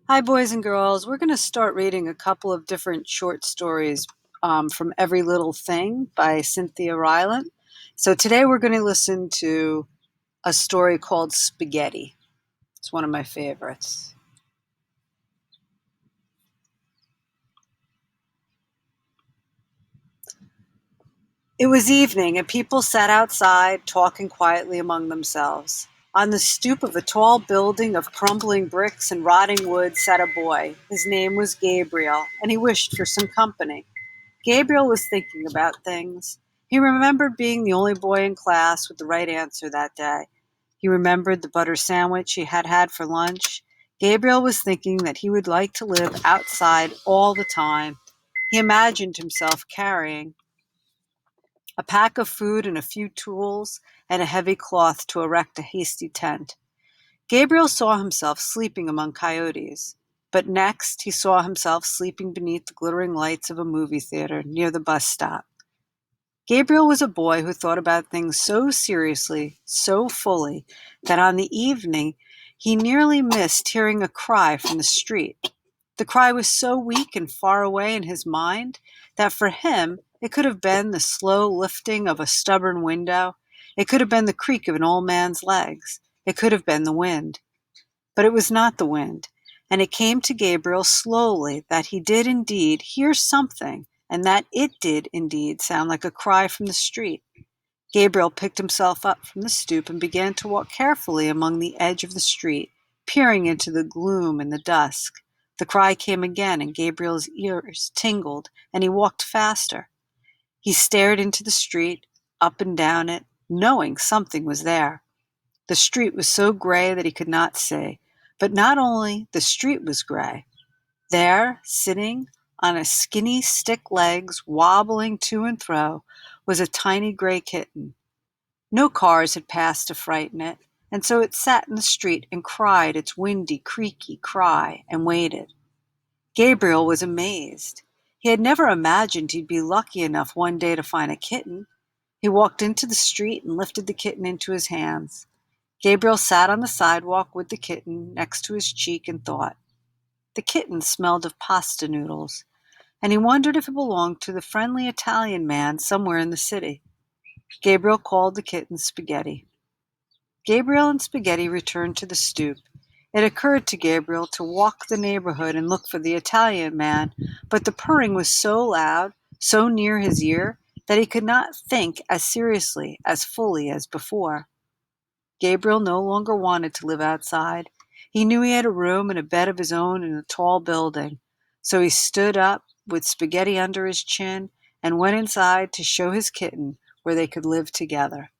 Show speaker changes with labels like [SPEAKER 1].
[SPEAKER 1] Hi, boys and girls. We're going to start reading a couple of different short stories from Every Little Thing by Cynthia Rylant. So today we're going to listen to a story called Spaghetti. It's one of my favorites. It was evening, and people sat outside, talking quietly among themselves. On the stoop of a tall building of crumbling bricks and rotting wood sat a boy. His name was Gabriel, and he wished for some company. Gabriel was thinking about things. He remembered being the only boy in class with the right answer that day. He remembered the butter sandwich he had had for lunch. Gabriel was thinking that he would like to live outside all the time. He imagined himself carrying a pack of food and a few tools and a heavy cloth to erect a hasty tent. Gabriel saw himself sleeping among coyotes, but next he saw himself sleeping beneath the glittering lights of a movie theater near the bus stop. Gabriel was a boy who thought about things so seriously, so fully, that on the evening he nearly missed hearing a cry from the street. The cry was so weak and far away in his mind that for him it could have been the slow lifting of a stubborn window. It could have been the creak of an old man's legs. It could have been the wind. But it was not the wind, and it came to Gabriel slowly that he did indeed hear something, and that it did indeed sound like a cry from the street. Gabriel picked himself up from the stoop and began to walk carefully along the edge of the street, peering into the gloom and the dusk. The cry came again, and Gabriel's ears tingled, and he walked faster. He stared into the street, up and down it, knowing something was there. The street was so gray that he could not see. But not only the street was gray. There, sitting on a skinny stick legs, wobbling to and fro, was a tiny gray kitten. No cars had passed to frighten it, and so it sat in the street and cried its windy, creaky cry and waited. Gabriel was amazed. He had never imagined he'd be lucky enough one day to find a kitten. He walked into the street and lifted the kitten into his hands. Gabriel sat on the sidewalk with the kitten next to his cheek and thought. The kitten smelled of pasta noodles, and he wondered if it belonged to the friendly Italian man somewhere in the city. Gabriel called the kitten Spaghetti. Gabriel and Spaghetti returned to the stoop. It occurred to Gabriel to walk the neighborhood and look for the Italian man, but the purring was so loud, so near his ear, that he could not think as seriously, as fully as before. Gabriel no longer wanted to live outside. He knew he had a room and a bed of his own in a tall building. So he stood up with Spaghetti under his chin and went inside to show his kitten where they could live together.